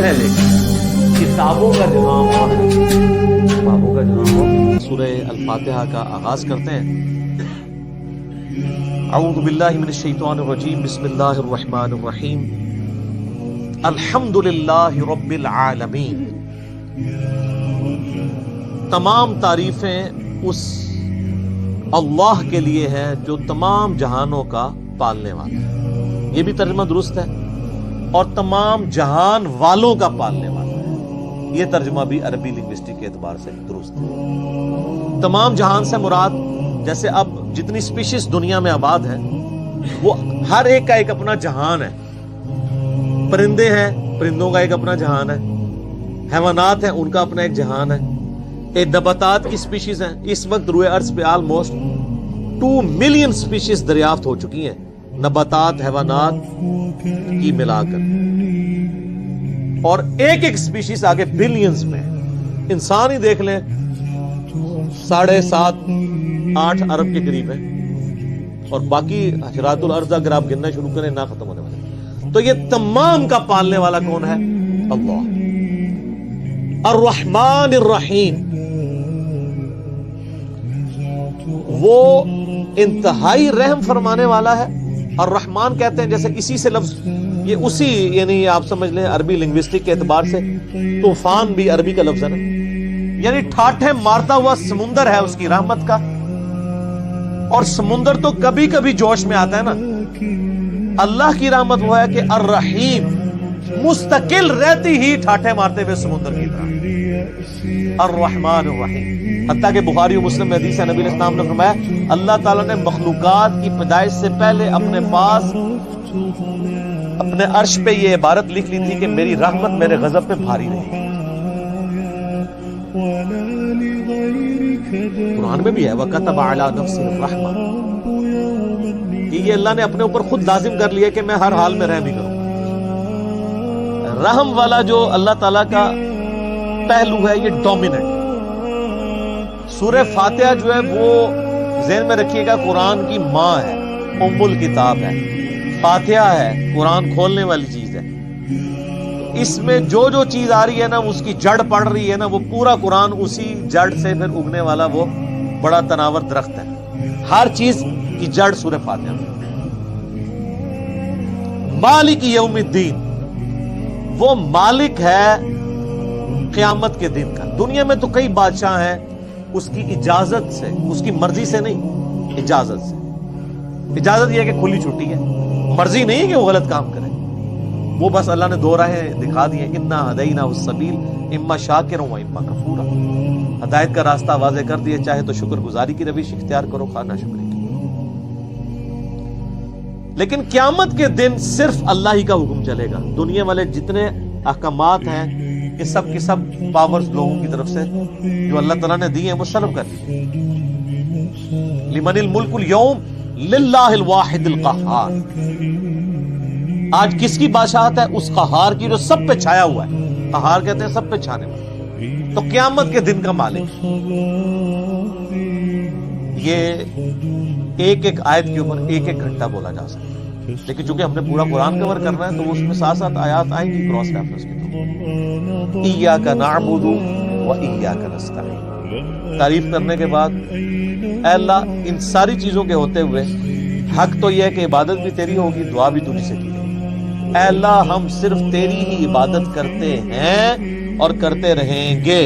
ہے لیکن کتابوں کا جہاں اور کتابوں کا جہاں اور سورہ الفاتحہ کا آغاز کرتے ہیں. اعوذ باللہ من الشیطان الرجیم بسم اللہ الرحمن الرحیم الحمدللہ رب العالمین. تمام تعریفیں اس اللہ کے لیے ہیں جو تمام جہانوں کا پالنے والا ہے. یہ بھی ترجمہ درست ہے. اور تمام جہان والوں کا پالنے والا ہے. یہ ترجمہ بھی عربی لنگوسٹک کے اعتبار سے درست ہے. تمام جہان سے مراد جیسے اب جتنی سپیشیز دنیا میں آباد ہیں وہ ہر ایک کا ایک اپنا جہان ہے. پرندے ہیں، پرندوں کا ایک اپنا جہان ہے. حیوانات ہیں، ان کا اپنا ایک جہان ہے. نباتات کی سپیشیز ہیں. اس وقت روئے ارض پہ آلموسٹ 2 ملین سپیشیز دریافت ہو چکی ہیں، نباتات حیوانات کی ملا کر. اور ایک ایک سپیشیز آگے بلینز میں. انسان ہی دیکھ لیں 7.5-8 ارب کے قریب ہے، اور باقی حشرات الارض اگر آپ گننا شروع کریں نہ ختم ہونے والے. تو یہ تمام کا پالنے والا کون ہے؟ اللہ. الرحمن الرحیم، وہ انتہائی رحم فرمانے والا ہے. الرحمن کہتے ہیں جیسے اسی سے لفظ یہ اسی یعنی آپ سمجھ لیں عربی لنگوسٹک کے اعتبار سے طوفان بھی عربی کا لفظ ہے نا، یعنی ٹھاٹھے مارتا ہوا سمندر ہے اس کی رحمت کا. اور سمندر تو کبھی کبھی جوش میں آتا ہے نا. اللہ کی رحمت وہ ہے کہ الرحیم مستقل رہتی ہی ٹھاٹھے مارتے ہوئے سمندر کی طرح. الرحمن الرحیم. حتیٰ کہ بخاری و مسلم میں حدیث ہے، نبی علیہ السلام نے فرمایا اللہ تعالیٰ نے مخلوقات کی پیدائش سے پہلے اپنے پاس اپنے عرش پہ یہ عبارت لکھ لی تھی کہ میری رحمت میرے غضب پہ بھاری رہی. قرآن میں بھی ہے وَكَتَبَ عَلَى نَفْسِهِ الرَّحْمَةَ، کہ یہ اللہ نے اپنے اوپر خود لازم کر لیا کہ میں ہر حال میں رحم ہی کروں. رحم والا جو اللہ تعالیٰ کا پہلو ہے یہ ڈومیننٹ. سورہ فاتحہ جو ہے وہ ذہن میں رکھیے گا قرآن کی ماں ہے، ام الکتاب ہے. فاتحہ ہے، قرآن کھولنے والی چیز ہے. اس میں جو جو چیز آ رہی ہے نا اس کی جڑ پڑ رہی ہے نا، وہ پورا قرآن اسی جڑ سے پھر اگنے والا وہ بڑا تناور درخت ہے. ہر چیز کی جڑ سورہ فاتحہ میں. مالک یوم الدین، وہ مالک ہے قیامت کے دن کا. دنیا میں تو کئی بادشاہ ہیں اس کی اجازت سے، اس کی مرضی سے نہیں، اجازت سے. اجازت یہ ہے کہ کھلی چھٹی ہے، مرضی نہیں ہے کہ وہ غلط کام کرے. وہ بس اللہ نے 2 راہیں دکھا دی ہیں، انا ہدیناہ السبیل اما شاکرا و اما کفورا. ہدایت کا راستہ واضح کر دیا، چاہے تو شکر گزاری کی روش اختیار کرو، خواہ ناشکری کی. لیکن قیامت کے دن صرف اللہ ہی کا حکم چلے گا. دنیا والے جتنے احکامات ہیں کہ سب کی سب پاورز لوگوں کی طرف سے جو اللہ تعالیٰ نے دی ہیں وہ سلب کر دی. لمن الملک اليوم للہ الواحد القہار. آج کس کی بادشاہت ہے؟ اس قہار کی جو سب پہ چھایا ہوا ہے. قہار کہتے ہیں سب پہ چھانے والا. تو قیامت کے دن کا مالک. یہ ایک ایک آیت کے اوپر ایک ایک گھنٹہ بولا جا سکتا ہے، لیکن چونکہ ہم نے پورا قرآن کور کرنا ہے تو اس میں 7 آیات آئیں گی کراس ریفرنس کی طور. ایاک نعبد و ایاک نستعین. تعریف کرنے کے بعد اے اللہ ان ساری چیزوں کے ہوتے ہوئے حق تو یہ ہے کہ عبادت بھی تیری ہوگی، دعا بھی تجھ سے کی جائے. اے اللہ ہم صرف تیری ہی عبادت کرتے ہیں اور کرتے رہیں گے.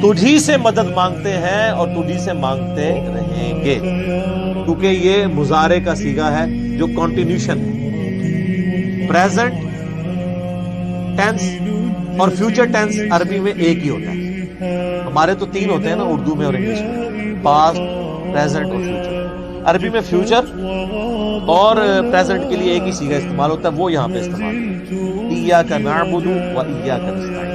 تجھی سے مدد مانگتے ہیں اور تجھی سے مانگتے رہیں گے. کیونکہ یہ مضارع کا صیغہ ہے جو کنٹینیوشن ہے. پریزنٹ ٹینس اور فیوچر ٹینس عربی میں ایک ہی ہوتا ہے. ہمارے تو 3 ہوتے ہیں نا اردو میں اور انگلش میں، پاسٹ، پریزنٹ اور فیوچر. عربی میں فیوچر اور پریزنٹ کے لیے ایک ہی صیغہ استعمال ہوتا ہے، وہ یہاں پہ استعمال ہے. ایاک نعبد و ایاک نستعین.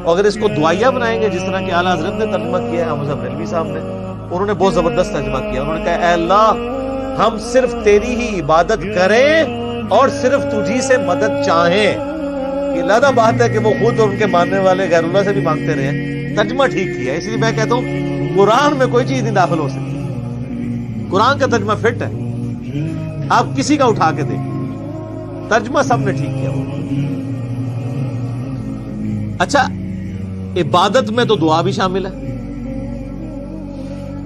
اگر اس کو دعائیہ بنائیں گے جس طرح کہ اعلیٰ حضرت نے ترجمہ کیا ہے، احمد بریلوی صاحب نے، انہوں نے بہت زبردست ترجمہ کیا. انہوں نے کہا اے اللہ ہم صرف تیری ہی عبادت کریں اور صرف تجھی سے مدد چاہیں. یہ لادہ بات ہے کہ وہ خود اور ان کے ماننے والے غیر اللہ سے بھی مانگتے رہے. ترجمہ ٹھیک کیا ہے. اس لیے میں کہتا ہوں قرآن میں کوئی چیز نہیں داخل ہو سکتی. قرآن کا ترجمہ فٹ ہے، آپ کسی کا اٹھا کے دیکھیں، ترجمہ سب نے ٹھیک کیا. اچھا عبادت میں تو دعا بھی شامل ہے.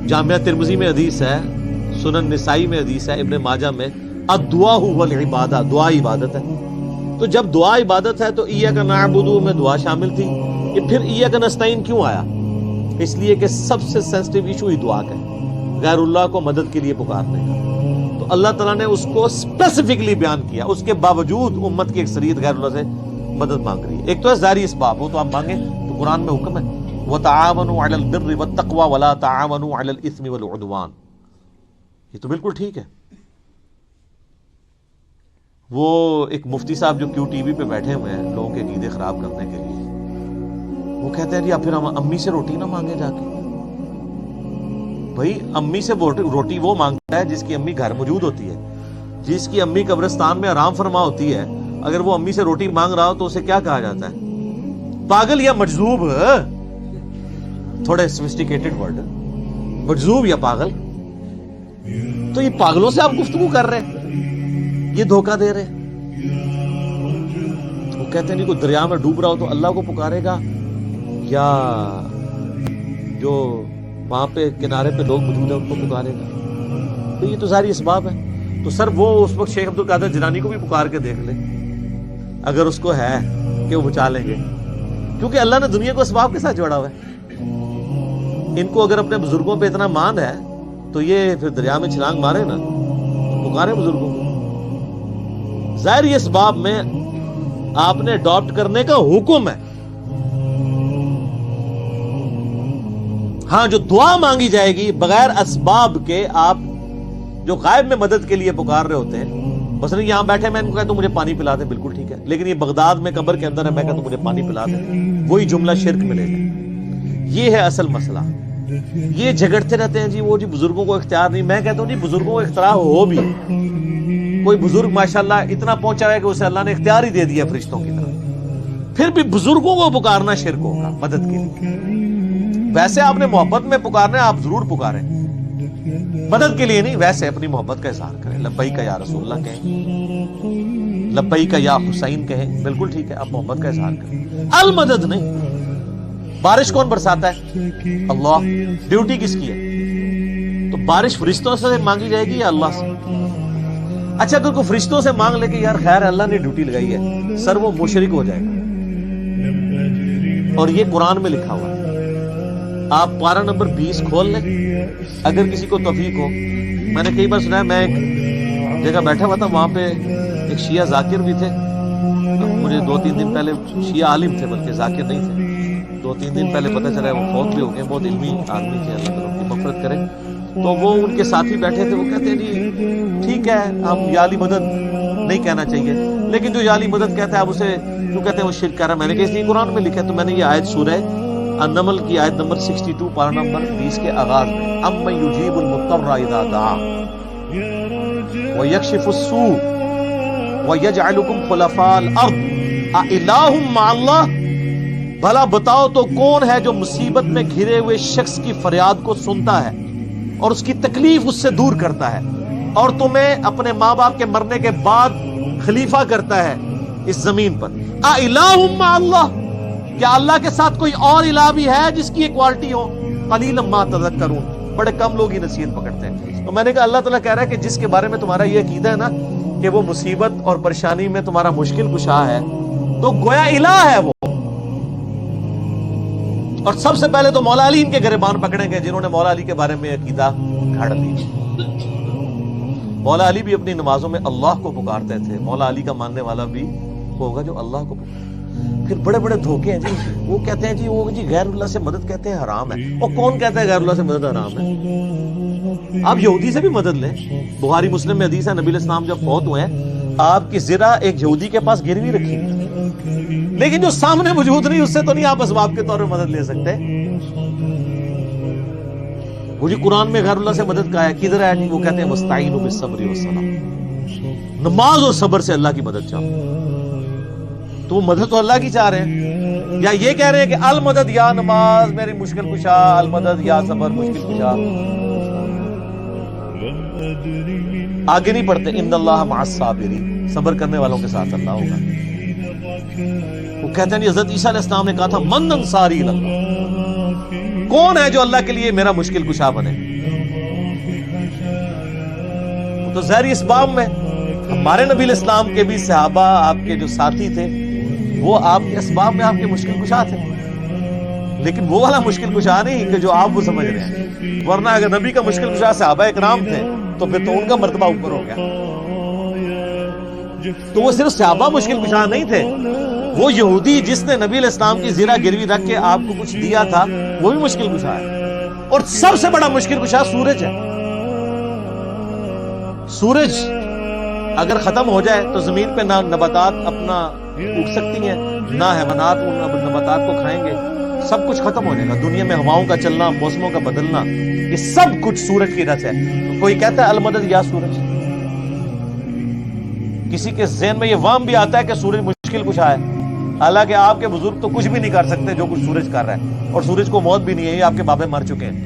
جامعہ ترمذی میں حدیث ہے, سنن نسائی میں حدیث ہے, ابن ماجہ میں, الدعاء هو العبادہ, دعا عبادت ہے. تو جب دعا عبادت ہے تو ایاک نعبد میں دعا شامل تھی. یہ پھر ایاک نستعین کیوں آیا؟ اس لیے کہ سب سے سینسٹیو ایشو ہی دعا کا ہے, غیر اللہ کو مدد کے لیے پکارنے کا. تو اللہ تعالیٰ نے اس کو اسپیسیفکلی بیان کیا, اس کے باوجود امت کی اکثریت غیر اللہ سے مدد مانگ رہی ہے. ایک تو ہے ظاہری اسباب, وہ تو آپ مانگیں, تو قرآن میں حکم ہے وَتَعَاوَنُوا عَلَى الْبِرِّ وَالتَّقْوَى وَلَا تَعَاوَنُوا عَلَى الْإِثْمِ وَالْعُدْوَانِ. یہ تو بالکل ٹھیک ہے. وہ ایک مفتی صاحب جو کیو ٹی وی پہ بیٹھے ہوئے ہیں لوگوں کے عقیدے خراب کرنے کے لیے, وہ کہتے ہیں جی آپ پھر ہم امی سے روٹی نہ مانگے جا کے. بھائی امی سے روٹی وہ مانگتا ہے جس کی امی گھر موجود ہوتی ہے, جس کی امی قبرستان میں آرام فرما ہوتی ہے. اگر وہ امی سے روٹی مانگ رہا ہو تو اسے کیا کہا جاتا ہے؟ پاگل یا مجذوب. تھوڑے سوفسٹیکیٹڈ ورڈ, مجذوب یا پاگل. تو یہ پاگلوں سے آپ گفتگو کر رہے ہیں, یہ دھوکہ دے رہے ہیں. وہ کہتے ہیں نہیں, کوئی دریا میں ڈوب رہا ہو تو اللہ کو پکارے گا, یا جو وہاں پہ کنارے پہ لوگ موجود ہیں ان کو پکارے گا. تو یہ تو ظاہری اسباب ہے. تو سر وہ اس وقت شیخ عبد القادر جیلانی کو بھی پکار کے دیکھ لے اگر اس کو ہے کہ وہ بچا لیں گے, کیونکہ اللہ نے دنیا کو اسباب کے ساتھ جوڑا ہوا ہے. ان کو اگر اپنے بزرگوں پہ اتنا مان ہے تو یہ پھر دریا میں چھلانگ مارے نا, پکارے بزرگوں کو. ظاہری اسباب میں آپ نے اڈاپٹ کرنے کا حکم ہے. ہاں جو دعا مانگی جائے گی بغیر اسباب کے, آپ جو غائب میں مدد کے لیے پکار رہے ہوتے ہیں, مثلا یہاں بیٹھے میں ان کو کہتا ہوں مجھے پانی پلا دیں, بالکل ٹھیک ہے. لیکن یہ بغداد میں قبر کے اندر ہے, میں کہتا ہوں مجھے پانی پلا دیں, وہی جملہ شرک ملے گا. یہ ہے اصل مسئلہ. یہ جھگڑتے رہتے ہیں جی وہ جی بزرگوں کو اختیار نہیں. میں کہتا ہوں جی بزرگوں کو اختیار ہو بھی, کوئی بزرگ ماشاءاللہ اتنا پہنچا ہے کہ اسے اللہ نے اختیار ہی دے دیا فرشتوں کی طرح, پھر بھی بزرگوں کو پکارنا شرک ہوگا مدد کے لیے. ویسے آپ نے محبت میں پکارنا ہے, آپ ضرور پکاریں, مدد کے لیے نہیں, ویسے اپنی محبت کا اظہار کریں. لبیک یا رسول اللہ کہیں, لبیک یا حسین کہیں, بالکل ٹھیک ہے, آپ محبت کا اظہار کریں. المدد نہیں. بارش کون برساتا ہے؟ اللہ. ڈیوٹی کس کی ہے؟ تو بارش فرشتوں سے مانگی جائے گی یا اللہ سے؟ اچھا اگر کوئی فرشتوں سے مانگ لے کہ یار خیر اللہ نے ڈیوٹی لگائی ہے, سر وہ مشرک ہو جائے گا. اور یہ قرآن میں لکھا ہوا ہے. آپ پارہ نمبر 20 کھول لیں اگر کسی کو توفیق ہو. میں نے کئی بار سنا ہے, میں ایک جگہ بیٹھا ہوا تھا, وہاں پہ ایک شیعہ ذاکر بھی تھے. مجھے 2-3 دن پہلے, شیعہ عالم تھے بلکہ ذاکر نہیں تھے, 2-3 دن پہلے پتہ چلا ہے وہ فوت بھی ہو گئے. بہت علمی آدمی تھے, اللہ تعالیٰ ان کی مغفرت کرے. تو وہ ان کے ساتھی بیٹھے تھے, وہ کہتے ہیں جی ٹھیک ہے ہم یا علی مدد نہیں کہنا چاہیے, لیکن جو یا علی مدد کہتا ہے آپ اسے کیوں کہتے ہیں, وہ شرک کر رہا ہے. میں نے کہا اس لیے قرآن میں لکھا ہے. تو میں نے یہ آیت سورہ النمل کی آیت نمبر 62 پارہ نمبر 20 کے آغاز میں, اَمَّن يُجِيبُ الْمُضْطَرَّ إِذَا دَعَاهُ وَيَكْشِفُ السُّوءَ وَيَجْعَلُكُمْ خُلَفَاءَ الْأَرْضِ أَإِلَٰهٌ مَّعَ اللَّهِ. بھلا بتاؤ تو کون ہے جو مصیبت میں گھرے ہوئے شخص کی فریاد کو سنتا ہے اور اس کی تکلیف اس سے دور کرتا ہے, اور تمہیں اپنے ماں باپ کے مرنے کے بعد خلیفہ کرتا ہے اس زمین پر. أَإِلَٰهٌ مَّعَ اللَّهِ, کیا اللہ کے ساتھ کوئی اور الہ بھی ہے جس کی ایکوالٹی ہو؟ قلیلا ما تذکرون, بڑے کم لوگ ہی نصیحت پکڑتے ہیں. تو میں نے کہا اللہ تعالیٰ کہہ رہا ہے کہ جس کے بارے میں تمہارا یہ عقیدہ ہے نا کہ وہ مصیبت اور پریشانی میں تمہارا مشکل کشا ہے, تو گویا الہ ہے وہ. اور سب سے پہلے تو مولا علی ان کے گریبان پکڑیں گے جنہوں نے مولا علی کے بارے میں عقیدہ گھڑ لی. مولا علی بھی اپنی نمازوں میں اللہ کو پکارتے تھے. مولا علی کا ماننے والا بھی ہوگا جو اللہ کو پکارے. پھر بڑے بڑے دھوکے ہیں جی, وہ کہتے ہیں جی وہ جی غیر اللہ سے مدد کہتے ہیں حرام ہے. اور کون کہتا ہے غیر اللہ سے مدد حرام ہے؟ آپ یہودی سے بھی مدد لیں. بخاری مسلم میں حدیث ہے, نبی علیہ السلام جب فوت ہوئے ہیں آپ کی زرہ ایک یہودی کے پاس گروی رکھی, لیکن جو سامنے موجود نہیں اس سے تو نہیں آپ اسباب کے طور پر مدد لے سکتے. وہ جی قرآن میں غیر اللہ سے مدد کا ہے, کدھر ہے؟ وہ کہتے ہیں مستعینوا بالصبر والصلاۃ, نماز اور صبر سے اللہ کی مدد چاہو. تو وہ مدد تو اللہ کی چاہ رہے ہیں, یا یہ کہہ رہے ہیں کہ المدد یا نماز میری مشکل کشا, المدد یا صبر مشکل کشا. آگے نہیں پڑھتے ان اللہ مع الصابرین, صبر کرنے والوں کے ساتھ اللہ ہوگا. وہ کہتے ہیں حضرت عیسیٰ علیہ السلام نے کہا تھا من انصاری اللہ، کون ہے جو اللہ کے لیے میرا مشکل کشا بنے؟ تو ظاہری اسباب میں ہمارے نبی علیہ السلام کے بھی صحابہ آپ کے جو ساتھی تھے وہ آپ کے اسباب میں آپ کے مشکل کشا تھے، لیکن وہ والا مشکل کشا نہیں کہ جو آپ وہ سمجھ رہے ہیں، ورنہ اگر نبی کا مشکل کشا صحابہ اکرام تھے تو پھر تو ان کا مرتبہ اوپر ہو گیا۔ تو وہ صرف صحابہ مشکل کشا نہیں تھے، وہ یہودی جس نے نبی علیہ السلام کی زیرہ گروی رکھ کے آپ کو کچھ دیا تھا وہ بھی مشکل کشا ہے، اور سب سے بڑا مشکل کشا سورج ہے۔ سورج اگر ختم ہو جائے تو زمین پہ نہ نباتات اپنا اگ سکتی ہیں، نہ حیوانات ان نباتات کو کھائیں گے، سب کچھ ختم ہو جائے گا۔ دنیا میں ہواؤں کا چلنا، موسموں کا بدلنا، یہ سب کچھ سورج کی رس ہے۔ کوئی کہتا ہے المدد یا سورج، کسی کے ذہن میں یہ وہم بھی آتا ہے کہ سورج مشکل کشا ہے، حالانکہ آپ کے بزرگ تو کچھ بھی نہیں کر سکتے جو کچھ سورج کر رہا ہے، اور سورج کو موت بھی نہیں ہے، یہ آپ کے بابے مر چکے ہیں۔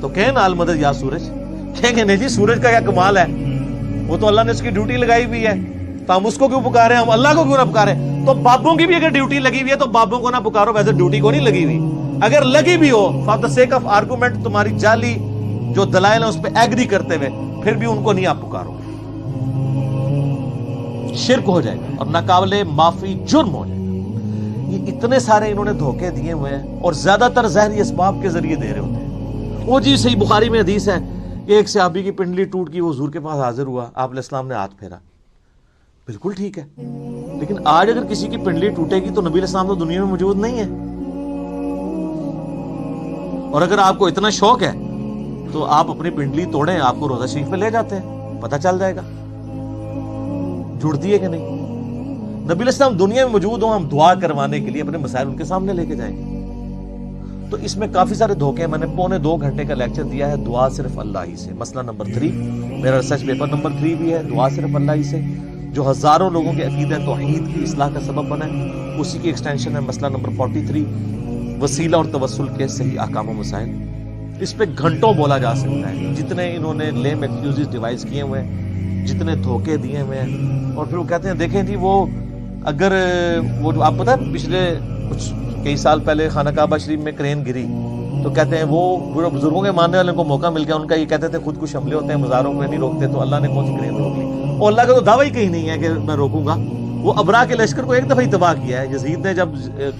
تو کہیں نا المدد یا سورج، کہیں گے نہیں جی سورج کا کیا کمال ہے، وہ تو اللہ نے اس کی ڈیوٹی لگائی ہوئی ہے، تو ہم اس کو کیوں پکارے، ہم اللہ کو کیوں نہ پکارے؟ تو بابوں کی بھی اگر ڈیوٹی لگی ہوئی ہے تو بابوں کو نہ پکارو، ویسے ڈیوٹی کو نہیں لگی ہوئی، اگر لگی بھی ہو for the sake of argument, تمہاری جعلی جو دلائل ہیں اس پہ ایگری کرتے ہوئے، پھر بھی ان کو نہیں آپ پکارو، شرک ہو جائے گا اور ناقابل معافی جرم ہو جائے گا۔ یہ اتنے سارے انہوں نے دھوکے دیے ہوئے ہیں، اور زیادہ تر ظاہری اسباب کے ذریعے دے رہے ہوتے ہیں۔ وہ جی صحیح بخاری میں حدیث ہے کہ ایک صحابی کی پنڈلی ٹوٹ گئی، وہ حضور کے پاس حاضر ہوا، آپ علیہ السلام نے ہاتھ پھیرا، بالکل ٹھیک ہے، لیکن آج اگر کسی کی پنڈلی ٹوٹے گی تو نبی علیہ السلام تو دنیا میں موجود نہیں ہے، اور اگر آپ کو اتنا شوق ہے تو آپ اپنی پنڈلی توڑیں، آپ کو روضہ شریف پہ لے جاتے ہیں، پتہ چل جائے گا جڑتی ہے کہ نہیں۔ نبی علیہ السلام دنیا میں موجود ہوں، ہم دعا کروانے کے لیے اپنے مسائل ان کے سامنے لے کے جائیں گے۔ تو اس میں کافی سارے دھوکے ہیں، میں نے 2.25 گھنٹے کا لیکچر دیا ہے دعا صرف اللہ ہی سے، مسئلہ نمبر 3 میرا ریسرچ پیپر نمبر 3 بھی ہے، دعا صرف اللہ ہی سے، جو ہزاروں لوگوں کے عقیدہ توحید کی اصلاح کا سبب بنا ہے، اسی کی ایکسٹینشن ہے مسئلہ نمبر 43 وسیلہ اور توسل کے صحیح احکام و مسائل۔ اس پہ گھنٹوں بولا جا سکتا ہے، جتنے انہوں نے لیم ایکسکیوزز ڈیوائز کیے ہوئے ہیں، جتنے دھوکے دیے ہوئے ہیں، اور پھر وہ کہتے ہیں دیکھیں جی وہ اگر وہ آپ پتہ ہے پچھلے کچھ کئی سال پہلے خانہ کعبہ شریف میں کرین گری تو کہتے ہیں وہ بزرگوں کے ماننے والوں کو موقع مل گیا، ان کا یہ کہتے تھے خود کچھ حملے ہوتے ہیں مزاروں میں نہیں روکتے، تو اللہ نے کون سی کرین روک لی، اور اللہ کا تو دعویٰ ہی کہیں نہیں ہے کہ میں روکوں گا۔ وہ ابرا کے لشکر کو ایک دفعہ ہی تباہ کیا ہے، یزید نے جب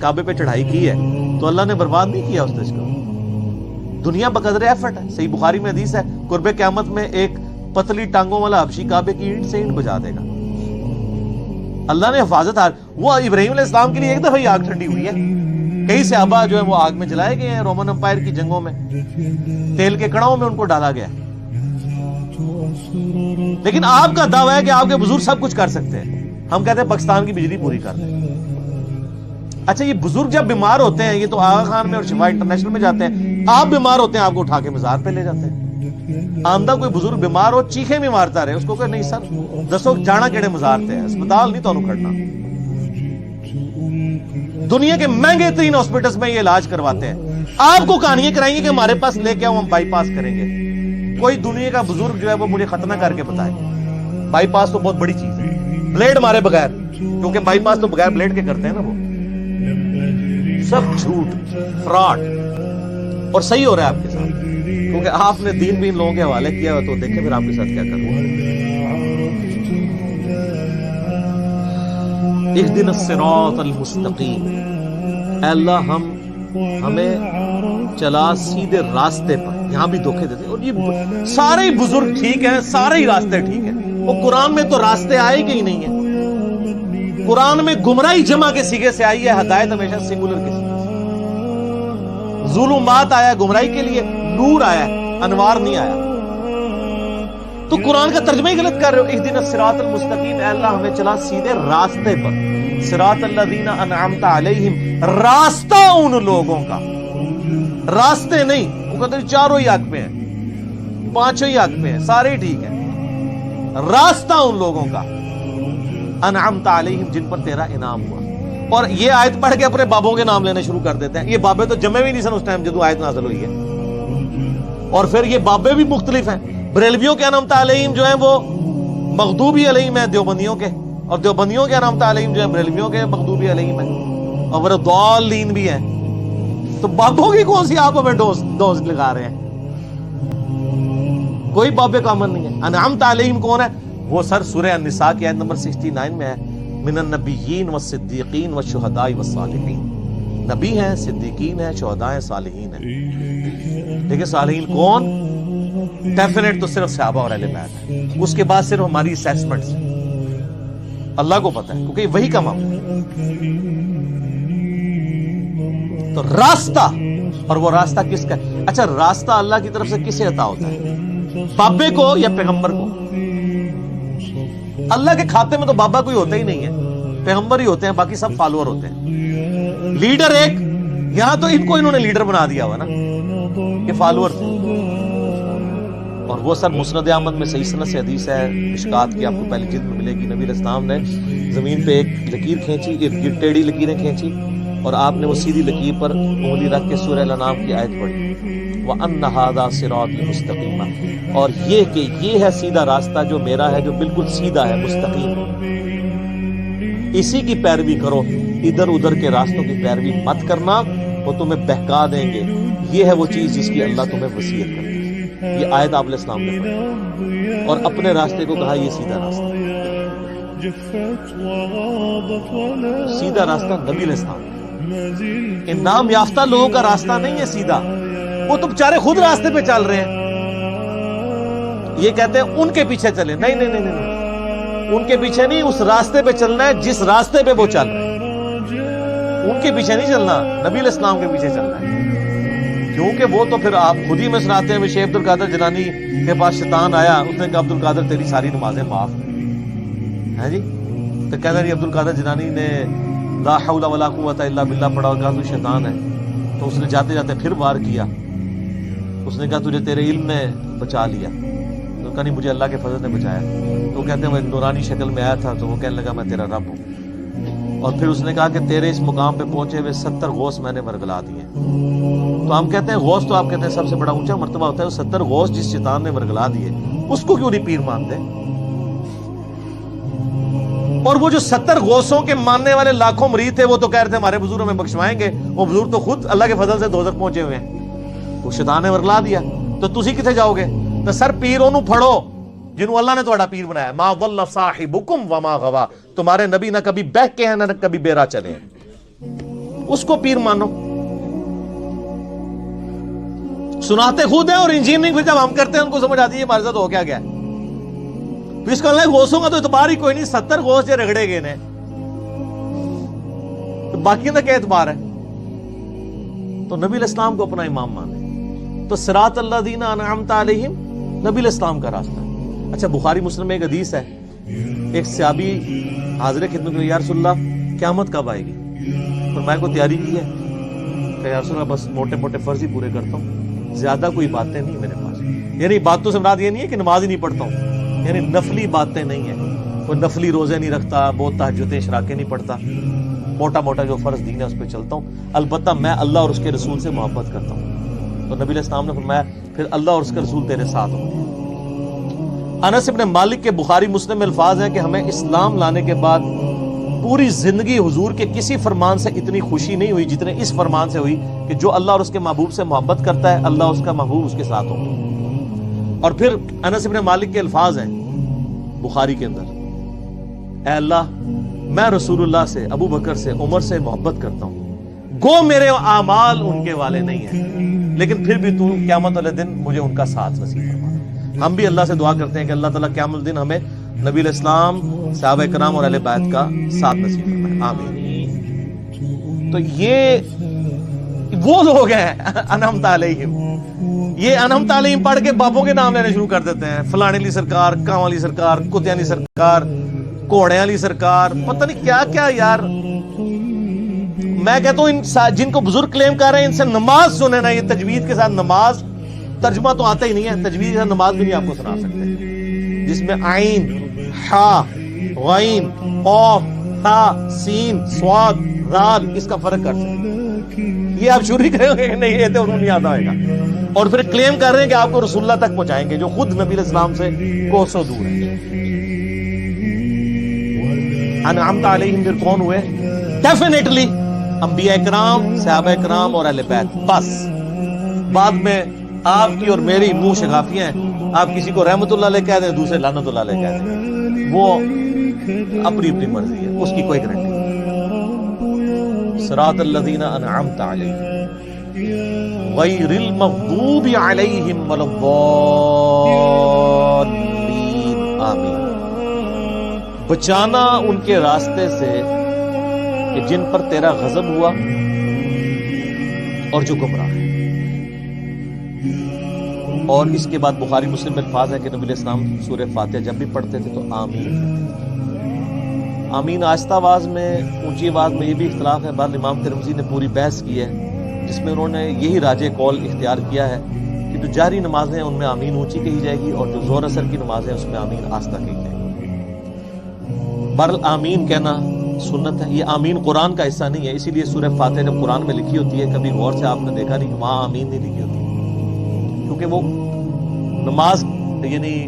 کعبے پہ چڑھائی کی ہے تو اللہ نے برباد نہیں کیا اس لشکر کو، دنیا بقدر ایفرٹ ہے۔ صحیح بخاری میں حدیث ہے قرب قیامت میں ایک پتلی ٹانگوں والا حبشی کعبے کی اینٹ سے اینٹ بجا دے گا، اللہ نے حفاظت وہ ابراہیم علیہ السلام کے لیے ایک دفعہ ہی آگ ٹھنڈی ہوئی ہے، کئی صحابہ جو ہے وہ آگ میں جلائے گئے ہیں، رومن امپائر کی جنگوں میں تیل کے کڑاؤں میں ان کو ڈالا گیا، لیکن آپ کا دعویٰ ہے کہ آپ کے بزرگ سب کچھ کر سکتے ہیں، ہم کہتے ہیں پاکستان کی بجلی پوری کر دیں۔ اچھا یہ بزرگ جب بیمار ہوتے ہیں، یہ تو آغا خان میں اور شفا انٹرنیشنل میں جاتے ہیں، آپ بیمار ہوتے ہیں آپ کو اٹھا کے مزار پہ لے جاتے ہیں۔ آمدہ کوئی بزرگ بیمار ہو چیخیں بھی مارتا رہے، اس کو کہ نہیں سر دسو جانا کیڑے مزار تے ہیں، اسپتال نہیں تو کھڑنا۔ دنیا کے مہنگے ترین ہاسپٹلز میں یہ علاج کرواتے ہیں، آپ کو کہانیاں کرائیں گے کہ ہمارے پاس لے کے آؤ ہم بائی پاس کریں گے، کوئی دنیا کا بزرگ جو ہے وہ مجھے ختنہ کر کے بتائے۔ بائی پاس تو بہت بڑی چیز ہے، بلیڈ مارے بغیر، کیونکہ بائی پاس تو بغیر بلیڈ کے کرتے ہیں نا، وہ سب جھوٹ فراڈ، اور صحیح ہو رہا ہے آپ کے ساتھ، کیونکہ آپ نے دین بھی ان لوگوں کے حوالے کیا ہوا، تو دیکھیں پھر آپ کے ساتھ کیا کروں۔ اہدنا الصراط المستقیم، اے اللہ ہمیں چلا سیدھے راستے پر، یہاں بھی دھوکے دیتے ہیں، اور یہ سارے ہی بزرگ ٹھیک ہیں، سارے ہی راستے ٹھیک ہیں، وہ قرآن میں تو راستے آئے کہ ہی نہیں ہیں، قرآن میں گمراہی جمع کے سیغے سے آئی ہے، ہدایت ہمیشہ سنگولر کے سیغے سے، ظلمات آیا ہے گمراہی کے لیے، نور آیا ہے، انوار نہیں آیا، تو قرآن کا ترجمہ ہی غلط کر رہے ہو۔ اہدنا الصراط المستقیم، اے اللہ ہمیں چلا سیدھے راستے پر، صراط الذین انعمت علیہم، راستہ ان لوگوں کا، راستے نہیں، وہ کہتے ہیں چاروں ہی حق پہ ہیں، پانچوں ہی حق پہ ہیں، سارے ہی ٹھیک ہیں، راستہ ان لوگوں کا انعمت علیہم جن پر تیرا انعام ہوا۔ اور یہ آیت پڑھ کے اپنے بابوں کے نام لینے شروع کر دیتے ہیں، یہ بابے تو جمع بھی نہیں سن اس ٹائم جدو آیت نازل ہوئی ہے، اور پھر یہ بابے بھی مختلف ہیں، بریلویوں کے انعمت علیہم جو ہیں وہ مغضوبی علیہم ہیں دیوبندیوں کے، اور دیوبندیوں کے انعمت علیہم جو ہے بریلویوں کے مغضوبی علیہم ہے، اور وہ ضالین بھی ہیں. تو بابوں کی کون سی آپ ہمیں ڈوز لگا رہے ہیں؟ کوئی باب کامل نہیں ہے. انعمت علیہم کون ہے؟ وہ سر سورہ النساء کی آیت نمبر 69 میں ہے، من النبیین والصدیقین والشہداء والصالحین. نبی ہیں، صدیقین ہیں، شہداء ہیں، صالحین ہیں. لیکن صالحین کون؟ ڈیفینیٹ تو صرف صحابہ اور اہل بیت ہے. اس کے بعد صرف ہماری اسیسمنٹس اللہ کو پتہ ہے، کیونکہ یہ وہی کا معاملہ ہے. تو راستہ، اور وہ راستہ کس کا ہے؟ اچھا، راستہ اللہ کی طرف سے کسے عطا ہوتا ہے؟ بابے کو یا پیغمبر کو؟ اللہ کے کھاتے میں تو بابا کوئی ہوتا ہی نہیں ہے، پیغمبر ہی ہوتے ہیں، باقی سب فالوور ہوتے ہیں. لیڈر ایک، یہاں تو ان کو انہوں نے لیڈر بنا دیا ہوا نا، یہ فالوور تھے. اور وہ سب مسند احمد میں صحیح سند سے حدیث ہے، مشکات کی آپ کو پہلی جلد میں ملے گی. نبی علیہ السلام نے زمین پہ ایک لکیر کھینچی، ایک ٹیڑھی لکیریں کھینچی، اور آپ نے وہ سیدھی لکیر پر انگلی رکھ کے سورہ الانعام کی آیت پڑھی، وَأَنَّ هَذَا صِرَاطِي مُسْتَقِيمًا، اور یہ کہ یہ ہے سیدھا راستہ جو میرا ہے، جو بالکل سیدھا ہے، مستقیم. اسی کی پیروی کرو، ادھر ادھر کے راستوں کی پیروی مت کرنا، وہ تمہیں بہکا دیں گے. یہ ہے وہ چیز جس کی اللہ تمہیں وصیت کرتا ہے. یہ آیت آپ علیہ السلام نے پڑھی اور اپنے راستے کو کہا یہ سیدھا راستہ. سیدھا راستہ نبی علیہ السلام، انعام یافتہ لوگوں کا راستہ نہیں ہے سیدھا. وہ تو بےچارے خود راستے پہ چل رہے ہیں، یہ کہتے ہیں ان کے پیچھے چلے. نہیں نہیں نہیں نہیں، ان کے پیچھے نہیں، اس راستے پہ چلنا ہے جس راستے پہ وہ چل رہے ہیں. ان کے پیچھے نہیں چلنا، نبی علیہ السلام کے پیچھے چلنا ہے. کیونکہ وہ تو پھر آپ خود ہی میں سناتے ہیں، شیخ عبد القادر جیلانی کے پاس شیطان آیا، اس نے کہا عبد القادر تیری ساری نمازیں معاف ہیں جی. تو کہتا ہے عبد القادر جیلانی نے لا حول ولا قوت الا باللہ پڑھا اور کہا تو شیطان ہے. تو اس نے جاتے جاتے پھر وار کیا، اس نے کہا تجھے تیرے علم نے بچا لیا. تو کہا نہیں، مجھے اللہ کے فضل نے بچایا. تو کہتے ہیں وہ ایک نورانی شکل میں آیا تھا، تو وہ کہنے لگا میں تیرا رب ہوں. اور پھر اس نے کہا کہ تیرے اس مقام پہ پہنچے ہوئے 70 غوث میں نے ورگلا دیے. تو ہم کہتے ہیں غوث تو آپ کہتے ہیں سب سے بڑا اونچا مرتبہ ہوتا ہے، 70 غوث جس شیطان نے ورگلا دیے اس کو کیوں نہیں پیر مانتے؟ اور وہ جو 70 غوثوں کے ماننے والے لاکھوں مرید تھے، وہ تو کہہ رہے تھے ہمارے بزرگ ہمیں بخشوائیں گے. وہ بزرگ تو خود اللہ کے فضل سے دوزخ پہنچے ہوئے ہیں، وہ شیطان نے ورگلا دیا. تو تسی کتنے جاؤ گے؟ تو سر پیروں نو پھڑو جنہوں اللہ نے تہاڈا پیر بنایا. ما ضل صاحبکم وما غوا، تمہارے نبی نہ کبھی بہک کے ہیں نہ کبھی بے راہ چلے ہیں، اس کو پیر مانو. سناتے خود ہیں، اور انجینئرنگ پھر جب ہم کرتے ہیں ان کو سمجھ آتی ہے ہمارے ساتھ ہو کیا گیا. پھر اس کا اللہ غوثوں کا تو اعتبار ہی کوئی نہیں، 70 غوث جو رگڑے گئے نے، باقی کا کیا اعتبار ہے؟ تو نبی علیہ السلام کو اپنا امام مانے. تو صراط الذین انعمت علیہم نبی علیہ السلام کا راستہ. اچھا، بخاری مسلم میں ایک حدیث ہے، ایک صحابی حاضر خدمت میں، یا رسول اللہ قیامت کب آئے گی؟ فرمایا کو تیاری کی ہے؟ کہ یا رسول اللہ بس موٹے موٹے فرض ہی پورے کرتا ہوں، زیادہ کوئی باتیں نہیں میرے پاس. یعنی باتوں سے مراد یہ نہیں ہے کہ نماز ہی نہیں پڑھتا ہوں، یعنی نفلی باتیں نہیں ہیں، کوئی نفلی روزے نہیں رکھتا، بہت تہجدیں اشراقیں نہیں پڑھتا، موٹا موٹا جو فرض دین ہے اس پہ چلتا ہوں. البتہ میں اللہ اور اس کے رسول سے محبت کرتا ہوں. تو نبی علیہ السلام نے فرمایا پھر اللہ اور اس کے رسول تیرے ساتھ ہوں گے. انس ابن مالک کے بخاری مسلم میں الفاظ ہیں کہ ہمیں اسلام لانے کے بعد پوری زندگی حضور کے کسی فرمان سے اتنی خوشی نہیں ہوئی جتنے اس فرمان سے ہوئی کہ جو اللہ اور اس کے محبوب سے محبت کرتا ہے اللہ اس کا محبوب اس کے ساتھ ہوگا. اور پھر انس ابن مالک کے الفاظ ہیں بخاری کے اندر، اے اللہ میں رسول اللہ سے، ابو بکر سے، عمر سے محبت کرتا ہوں، گو میرے اعمال ان کے والے نہیں ہیں، لیکن پھر بھی تو قیامت والے دن مجھے ان کا ساتھ نصیب فرما. ہم بھی اللہ سے دعا کرتے ہیں کہ اللہ تعالیٰ قیامت الدن ہمیں نبی علیہ السلام، صحابہ کرام اور اہل بیت کا ساتھ نصیب فرمائے، آمین. تو یہ وہ لوگ ہیں انعمت علیہم. یہ انعمت علیہم پڑھ کے بابوں کے نام لینے شروع کر دیتے ہیں، فلانے علی سرکار، کاں علی سرکار، کتیاں علی سرکار، گھوڑے علی سرکار، پتہ نہیں کیا کیا. یار میں کہتا ہوں ان جن کو بزرگ کلیم کر رہے ہیں ان سے نماز سنیں نا. یہ تجوید کے ساتھ نماز، ترجمہ تو آتا ہی نہیں ہے، تجوید کے ساتھ نماز بھی نہیں آپ کو سنا سکتے، جس میں عین، حا، غین، قاف، تا، سین، صاد، ذال اس کا فرق کر سکتے. یہ آپ شروع کریں گے کہ نہیں یہ تو انہوں نہیں آتا ہوئے گا، اور پھر کلیم کر رہے ہیں کہ آپ کو رسول اللہ تک پہنچائیں گے جو خود نبی علیہ السلام سے کوسوں دور ہے. انعمت علیہم پھر کون ہوئے؟ ڈیفینیٹلی انبیاء کرام، صحابہ کرام اور اہل بیت. بس بعد میں آپ کی اور میری منہ شگافیاں ہیں. آپ کسی کو رحمت اللہ علیہ کہہ دیں، دوسرے لعنت اللہ علیہ کہہ دیں، وہ اپنی اپنی مرضی ہے، اس کی کوئی گارنٹی نہیں. صراط الذین انعمت علیہم غیر المغضوب علیہم ولا الضالین آمین. بچانا ان کے راستے سے کہ جن پر تیرا غضب ہوا اور جو گمراہ ہے. اور اس کے بعد بخاری مسلم میں الفاظ ہے کہ نبی علیہ السلام سورہ فاتحہ جب بھی پڑھتے تھے تو آمین کہتے تھے. آمین آہستہ آواز میں، اونچی آواز میں، یہ بھی اختلاف ہے. بعد امام ترمذی نے پوری بحث کی ہے جس میں انہوں نے یہی راجح قول اختیار کیا ہے کہ جو جہری نمازیں ہیں ان میں آمین اونچی کہی جائے گی، اور جو ظہر اثر کی نمازیں ہیں اس میں آمین آہستہ کہی جائے گی. بہرحال آمین کہنا سنت ہے. یہ آمین قرآن کا حصہ نہیں ہے، اسی لیے سورہ فاتحہ جب قرآن میں لکھی ہوتی ہے کبھی غور سے آپ نے دیکھا نہیں کہ وہاں آمین نہیں لکھی ہوتی، کیونکہ وہ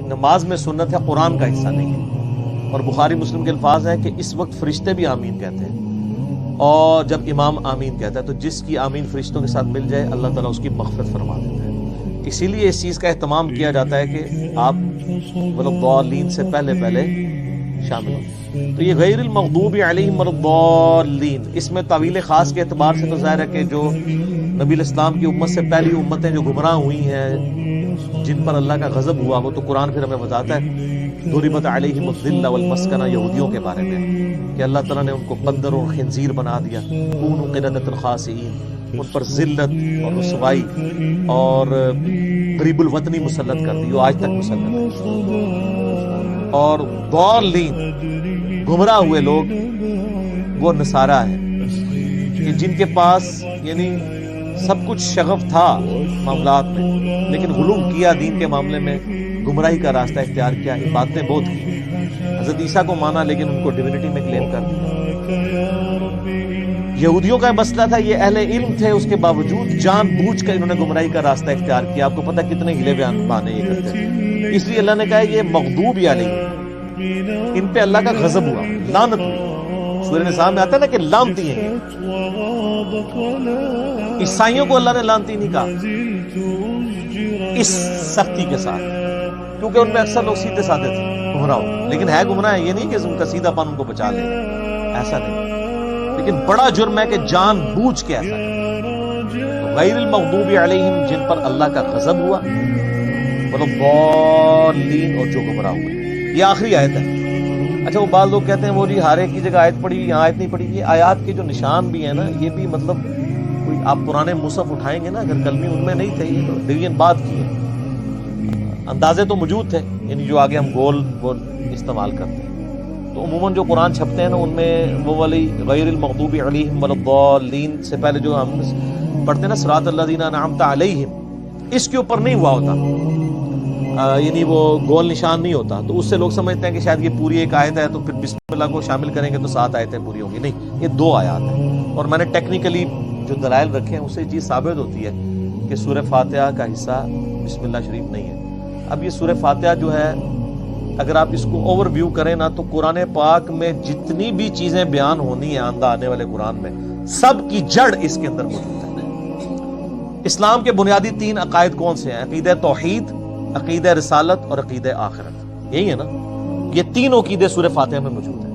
نماز میں سنت ہے، قرآن کا حصہ نہیں ہے. اور بخاری مسلم کے الفاظ ہیں کہ اس وقت فرشتے بھی آمین کہتے ہیں، اور جب امام آمین کہتا ہے تو جس کی آمین فرشتوں کے ساتھ مل جائے اللہ تعالیٰ اس کی مغفرت فرما دیتا ہے. اسی لیے اس چیز کا اہتمام کیا جاتا ہے کہ آپ والضالین سے پہلے شامل ہوں. تو یہ غیر المغضوب علیہم ولا الضالین، اس میں طویل خاص کے اعتبار سے تو ظاہر ہے کہ جو نبی علیہ السلام کی امت سے پہلی امتیں جو گمراہ ہوئی ہیں، جن پر اللہ کا غضب ہوا، وہ تو قرآن پھر ہمیں بتاتا ہے ضربت علیہم الذلہ والمسکنہ، یہودیوں کے بارے میں کہ اللہ تعالیٰ نے ان کو بندر اور خنزیر بنا دیا. کونوا قردۃ خاسئین، ان پر ذلت اور رسوائی اور غریب الوطنی مسلط کر دی، جو آج تک مسلط ہے. اور ضالین گمراہ ہوئے لوگ وہ نصارہ ہیں کہ جن کے پاس یعنی سب کچھ شغف تھا معاملات میں، لیکن غلو کیا دین کے معاملے میں، گمراہی کا راستہ اختیار کیا، عبادتیں بہت کی. حضرت عیسیٰ کو مانا لیکن ان کو ڈیوینٹی میں کلیم کر دیا. یہودیوں کا مسئلہ تھا، یہ اہل علم تھے، اس کے باوجود جان بوجھ کر انہوں نے گمراہی کا راستہ اختیار کیا. آپ کو پتہ کتنے ہلے بہانے یہ کرتے تھے. اس لیے اللہ نے کہا یہ مغضوب علیہم، ان پہ اللہ کا غضب ہوا، لعنت ہوئی. سورہ نساء میں آتا ہے نا کہ لعنتی ہیں. عیسائیوں کو اللہ نے لعنتی نہیں کہا اس سختی کے ساتھ، کیونکہ ان میں اکثر لوگ سیدھے سادے تھے، گمراہ ہو، لیکن ہے گمراہ ہے. یہ نہیں کہ ان کا سیدھا پن ان کو بچا لے، ایسا نہیں. لیکن بڑا جرم ہے کہ جان بوجھ کے ایسا کرے. غیر المغضوب علیہم، جن پر اللہ کا غضب ہوا، والضالین، اور جو گمراہ ہوئے. یہ آخری آیت ہے. اچھا وہ بعض لوگ کہتے ہیں وہ جی ہر ایک کی جگہ آیت پڑھی، یہاں آیت نہیں پڑھی. یہ آیات کے جو نشان بھی ہیں نا، یہ بھی مطلب کوئی آپ پرانے مصحف اٹھائیں گے نا، اگر کلمی ان میں نہیں تھے، یہ ڈویژن بعد کی ہے. اندازے تو موجود تھے، یعنی جو آگے ہم گول وہ استعمال کرتے ہیں. تو عموماً جو قرآن چھپتے ہیں نا ان میں وہ والی غیر المغضوب علیہم ولا الضالین سے پہلے جو ہم پڑھتے ہیں نا صراط الذین انعمت علیہم، اس کے اوپر نہیں ہوا ہوتا، یعنی وہ گول نشان نہیں ہوتا. تو اس سے لوگ سمجھتے ہیں کہ شاید یہ پوری ایک آیت ہے تو پھر بسم اللہ کو شامل کریں گے تو 7 آیتیں پوری ہوں گی. نہیں، یہ 2 آیات ہیں. اور میں نے ٹیکنیکلی جو دلائل رکھے ہیں اس سے چیز ثابت ہوتی ہے کہ سورہ فاتحہ کا حصہ بسم اللہ شریف نہیں ہے. اب یہ سورہ فاتحہ جو ہے اگر آپ اس کو اوور ویو کریں نا تو قرآن پاک میں جتنی بھی چیزیں بیان ہونی ہیں آئندہ آنے والے قرآن میں، سب کی جڑ اس کے اندر موجود ہے. اسلام کے بنیادی 3 عقائد کون سے ہیں؟ عقیدہ توحید، عقیدہ رسالت اور عقیدہ آخرت. یہی ہے نا، یہ 3 عقیدے سورہ فاتحہ میں موجود ہیں.